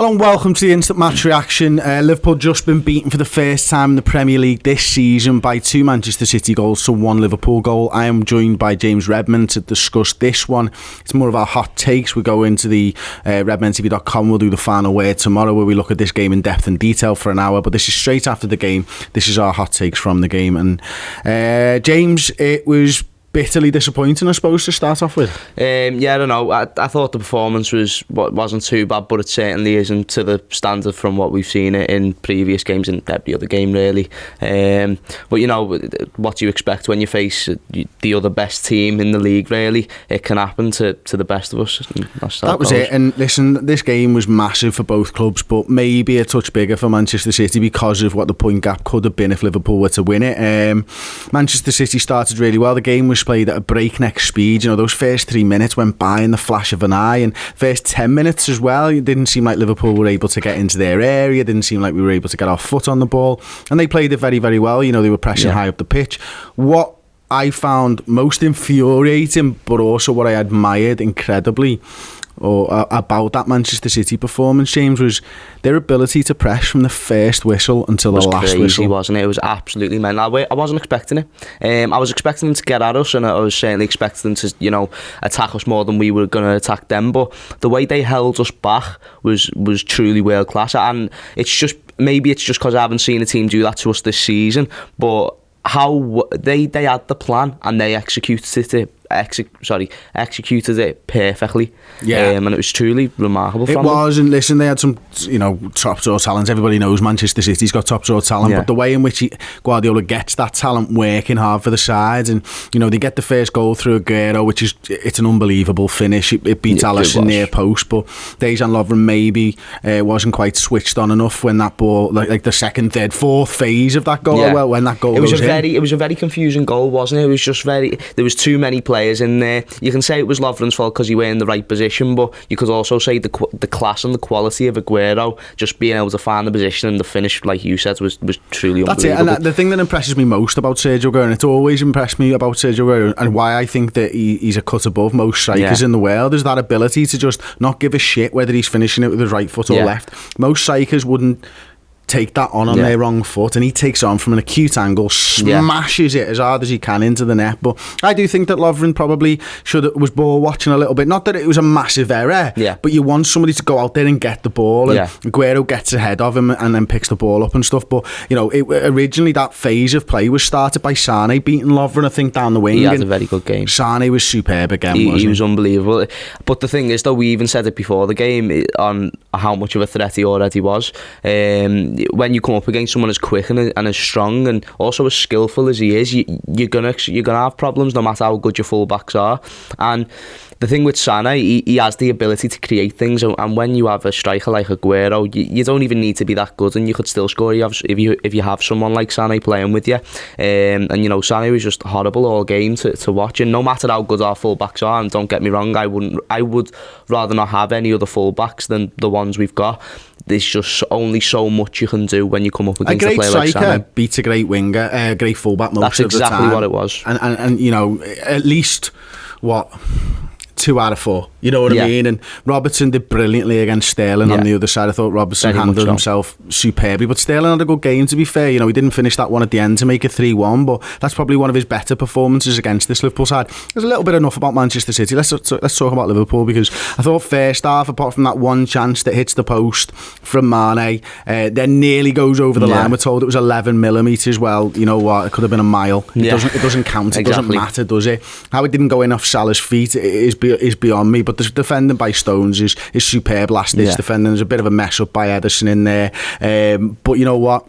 Hello and welcome to the Instant Match Reaction. Liverpool just been beaten for the first time in the Premier League this season by 2 Manchester City goals to 1 Liverpool goal. I am joined by James Redmond to discuss this one. It's more of our hot takes. We go into the redmentv.com. We'll do the final word tomorrow where we look at this game in depth and detail for an hour. But this is straight after the game. This is our hot takes from the game. And James, it was bitterly disappointing, I suppose, to start off with. I don't know. I thought the performance wasn't too bad, but it certainly isn't to the standard from what we've seen in previous games and every other game, really. But you know, what do you expect when you face the other best team in the league? Really, it can happen to the best of us. That was it. And listen, this game was massive for both clubs, but maybe a touch bigger for Manchester City because of what the point gap could have been if Liverpool were to win it. Manchester City started really well. The game was played at a breakneck speed. You know, those first 3 minutes went by in the flash of an eye, and first 10 minutes as well. It didn't seem like Liverpool were able to get into their area. It didn't seem like we were able to get our foot on the ball, and they played it very, very well. You know, they were pressing high up the pitch. What I found most infuriating, but also what I admired incredibly about that Manchester City performance, James, was their ability to press from the first whistle until the last whistle. Wasn't it? It was absolutely mental. I wasn't expecting it. I was expecting them to get at us, and I was certainly expecting them to, you know, attack us more than we were going to attack them. But the way they held us back was truly world class. And maybe it's just because I haven't seen a team do that to us this season. But how they had the plan and they executed it perfectly. And it was truly remarkable. It was, and listen, they had some, you know, top draw talent. Everybody knows Manchester City's got top draw talent, but the way in which Guardiola gets that talent working hard for the sides, and you know, they get the first goal through Aguero, it's an unbelievable finish. It beats Alisson near post, but Dejan Lovren maybe wasn't quite switched on enough when that ball, like the second, third, fourth phase of that goal. Well, when that goal goes in. It was a very confusing goal, wasn't it? It was just there was too many players in there. You can say it was Lovren's fault because he were in the right position, but you could also say the class and the quality of Aguero just being able to find the position and the finish, like you said, was truly unbelievable. That's it. And the thing that impresses me most about Sergio Aguero, and it's always impressed me about Sergio Aguero, and why I think that he's a cut above most strikers in the world, is that ability to just not give a shit whether he's finishing it with his right foot or left. Most strikers wouldn't take that on their wrong foot, and he takes on from an acute angle, smashes it as hard as he can into the net. But I do think that Lovren probably was ball watching a little bit. Not that it was a massive error, but you want somebody to go out there and get the ball, and Aguero gets ahead of him and then picks the ball up and stuff. But you know, originally that phase of play was started by Sane beating Lovren, I think, down the wing. He had a very good game. Sane was superb again. He was unbelievable. But the thing is, though, we even said it before the game on how much of a threat he already was. When you come up against someone as quick and as strong and also as skillful as he is, you're gonna have problems no matter how good your fullbacks are. And the thing with Sane, he has the ability to create things, and when you have a striker like Aguero, you don't even need to be that good, and you could still score if you have someone like Sane playing with you. And you know, Sane was just horrible all game to watch, and no matter how good our fullbacks are, and don't get me wrong, I would rather not have any other fullbacks than the ones we've got. There's just only so much you can do when you come up against a player like Sane. A great striker beats a great winger, a great fullback most of the time. That's exactly what it was. And you know, at least 2 out of 4. You know what I mean? And Robertson did brilliantly against Sterling on the other side. I thought Robertson handled himself superbly. But Sterling had a good game, to be fair. You know, he didn't finish that one at the end to make it 3-1, but that's probably one of his better performances against this Liverpool side. There's a little bit enough about Manchester City. Let's talk about Liverpool, because I thought first half, apart from that one chance that hits the post from Mane, then nearly goes over the line. We're told it was 11mm. Well, you know what? It could have been a mile. It doesn't count. It doesn't matter, does it? How it didn't go in off Salah's feet is beyond me. But the defending by Stones is superb. Last ditch defending. There's a bit of a mess up by Ederson in there, but you know what?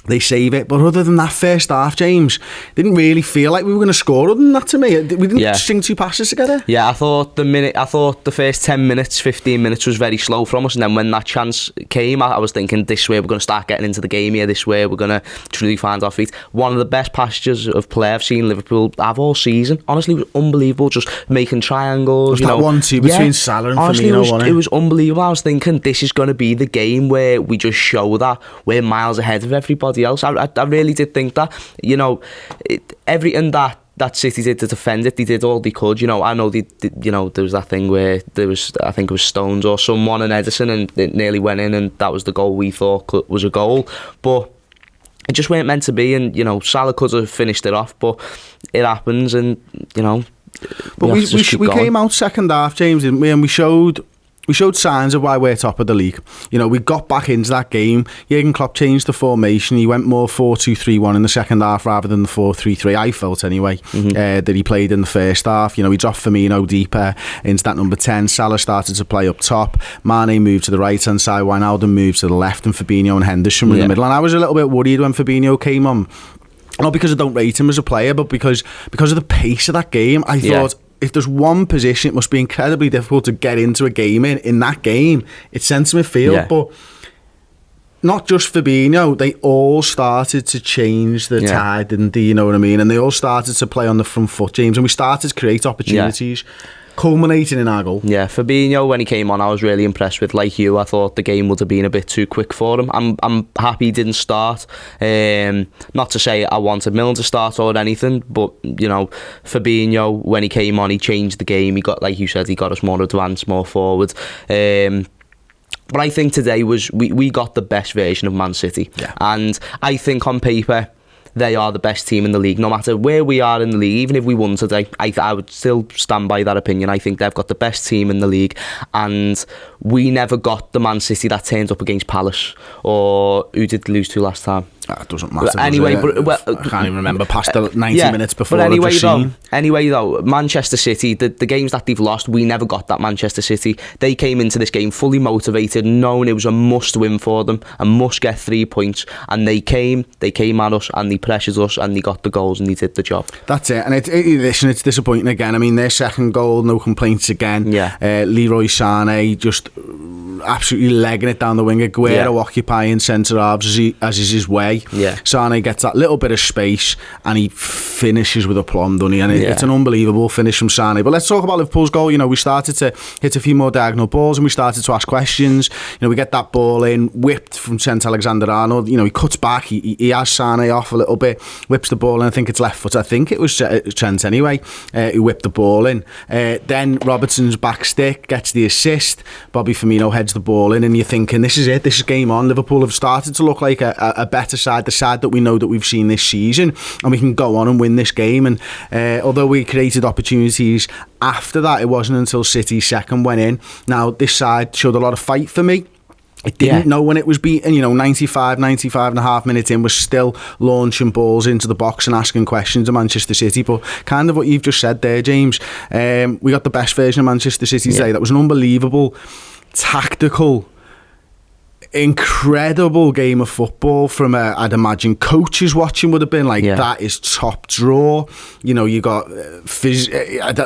They save it. But other than that first half, James, didn't really feel like we were going to score. Other than that, to me, we didn't string 2 passes together. I thought the first 10 minutes, 15 minutes was very slow from us, and then when that chance came, I was thinking, this way we're going to start getting into the game here. This way we're going to truly find our feet. One of the best passages of play I've seen Liverpool have all season. Honestly, it was unbelievable. Just making triangles. That 1-2 between Salah and Firmino. It was unbelievable. I was thinking, this is going to be the game where we just show that we're miles ahead of everybody else. I really did think that, you know, everything that that City did to defend it. They did all they could. You know, I know there was that thing where I think it was Stones or someone and Edison, and it nearly went in, and that was the goal we thought was a goal, but it just weren't meant to be. And you know, Salah could have finished it off, but it happens, and you know. But we came out second half, James, didn't we? And we showed signs of why we're top of the league. You know, we got back into that game. Jurgen Klopp changed the formation. He went more 4-2-3-1 in the second half rather than the 4-3-3. I felt anyway that he played in the first half. You know, he dropped Firmino deeper into that number 10. Salah started to play up top. Mane moved to the right hand side. Wijnaldum moved to the left, and Fabinho and Henderson were in the middle. And I was a little bit worried when Fabinho came on. Not because I don't rate him as a player, but because of the pace of that game. I thought, if there's one position, it must be incredibly difficult to get into a game in that game. It's centre midfield, but not just Fabinho. They all started to change the tide, didn't they? You know what I mean? And they all started to play on the front foot, James, and we started to create opportunities. Culminating in our goal. Yeah, Fabinho, when he came on, I was really impressed with. Like you, I thought the game would have been a bit too quick for him. I'm happy he didn't start. Not to say I wanted Milner to start or anything, but you know, Fabinho, when he came on, he changed the game. He got, like you said, he got us more advanced, more forward. But I think today we got the best version of Man City, and I think on paper they are the best team in the league. No matter where we are in the league, even if we won today, I would still stand by that opinion. I think they've got the best team in the league, and we never got the Man City that turned up against Palace, or who did lose to last time? It doesn't matter. Anyway, I can't even remember past the 90 minutes before. But anyway, though, Manchester City, the games that they've lost, we never got that. Manchester City, they came into this game fully motivated, knowing it was a must-win for them, a must get 3 points, and they came at us, and they pressured us, and they got the goals, and they did the job. That's it. And listen, it's disappointing again. I mean, their second goal, no complaints again. Leroy Sané just absolutely legging it down the wing. Aguero occupying centre halves as is his way. Sané gets that little bit of space and he finishes with a plum, doesn't he? And it's an unbelievable finish from Sané. But let's talk about Liverpool's goal. You know, we started to hit a few more diagonal balls and we started to ask questions. You know, we get that ball in, whipped from Trent Alexander-Arnold. You know, he cuts back, he has Sané off a little bit, whips the ball in. I think it's left foot. I think it was Trent anyway, who whipped the ball in. Then Robertson's back stick gets the assist. Bobby Firmino heads the ball in, and you're thinking, this is it, this is game on. Liverpool have started to look like a better side, the side that we know that we've seen this season, and we can go on and win this game. And although we created opportunities after that, it wasn't until City's second went in. Now, this side showed a lot of fight for me. It didn't know when it was beaten, 95 and a half minutes in, was still launching balls into the box and asking questions of Manchester City. But kind of what you've just said there, James, we got the best version of Manchester City today. That was an unbelievable, tactical, incredible game of football from I'd imagine coaches watching would have been like, that is top draw. You know, you got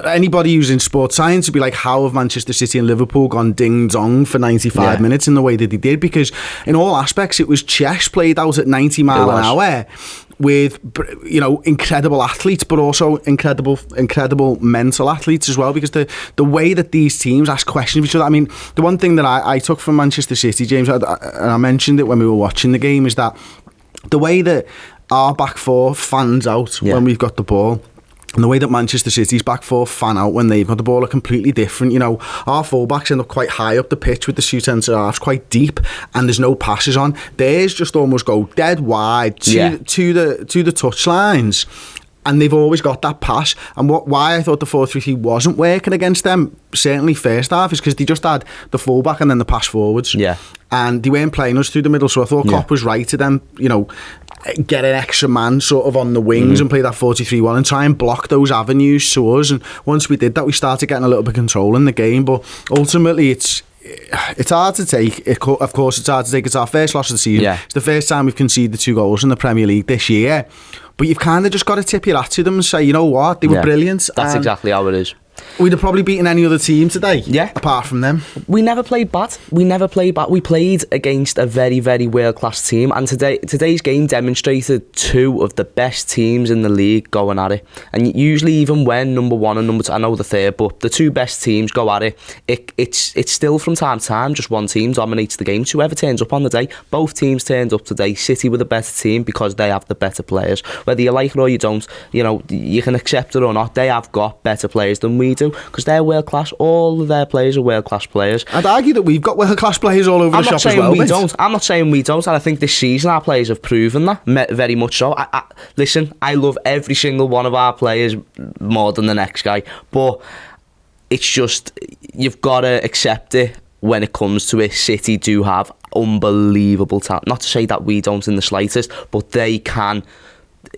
anybody who's in sports science would be like, how have Manchester City and Liverpool gone ding dong for 95 minutes in the way that they did? Because in all aspects it was chess played out at 90 mile an hour with, incredible athletes, but also incredible mental athletes as well, because the way that these teams ask questions of each other. I mean, the one thing that I took from Manchester City, James, and I mentioned it when we were watching the game, is that the way that our back four fans out when we've got the ball, and the way that Manchester City's back four fan out when they've got the ball are completely different. You know, our fullbacks end up quite high up the pitch with the two centre halves, quite deep, and there's no passes on. Theirs just almost go dead wide to the touch lines. And they've always got that pass. And why I thought the 4-3-3 wasn't working against them, certainly first half, is because they just had the fullback and then the pass forwards. And they weren't playing us through the middle. So I thought Klopp was right to them, get an extra man sort of on the wings and play that 4-3-1 and try and block those avenues to us. And once we did that, we started getting a little bit of control in the game. But ultimately, it's hard to take. Of course, it's hard to take. It's our first loss of the season. It's the first time we've conceded the 2 goals in the Premier League this year. But you've kind of just got to tip your hat to them and say, you know what, they were brilliant. That's exactly how it is. We'd have probably beaten any other team today. Yeah. Apart from them. We never played bad. We played against a very, very world-class team, and today's game demonstrated two of the best teams in the league going at it. And usually, even when number one and number two, I know the third, but the two best teams go at it, it's still from time to time just one team dominates the game. So whoever turns up on the day, both teams turned up today. City were the better team because they have the better players. Whether you like it or you don't, you can accept it or not, they have got better players than we do because they're world class. All of their players are world class players. I'd argue that we've got world class players all over the shop as well. I'm not saying we don't, and I think this season our players have proven that very much so. Listen, I love every single one of our players more than the next guy, but it's just you've got to accept it when it comes to it. City do have unbelievable talent. Not to say that we don't in the slightest, but they can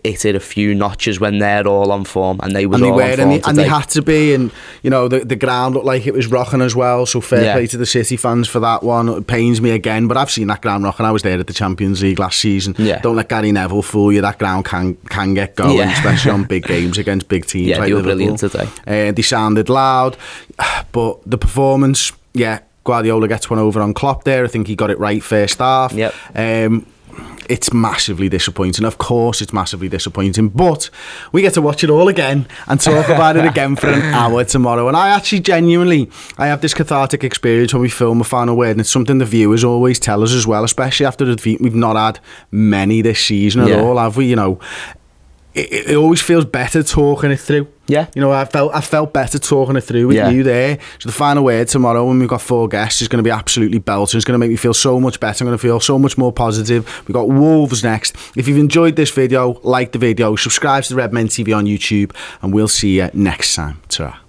hit it a few notches when they're all on form, and they were all on form today. And they had to be, and the ground looked like it was rocking as well, so fair play to the City fans for that one. It pains me again, but I've seen that ground rocking. I was there at the Champions League last season. Don't let Gary Neville fool you, that ground can get going, especially on big games against big teams like they were Liverpool. Brilliant today. They sounded loud, but the performance, Guardiola gets one over on Klopp there. I think he got it right first half. It's massively disappointing. Of course it's massively disappointing, but we get to watch it all again and talk about it again for an hour tomorrow. And I actually genuinely, I have this cathartic experience when we film a final word, and it's something the viewers always tell us as well, especially after the defeat. We've not had many this season at all, have we? It always feels better talking it through. I felt better talking it through with you there. So the final word tomorrow, when we've got 4 guests, is going to be absolutely belting. It's going to make me feel so much better. I'm going to feel so much more positive. We've got Wolves next. If you've enjoyed this video, like the video, subscribe to the Redmen TV on YouTube, and we'll see you next time. Ta-ra.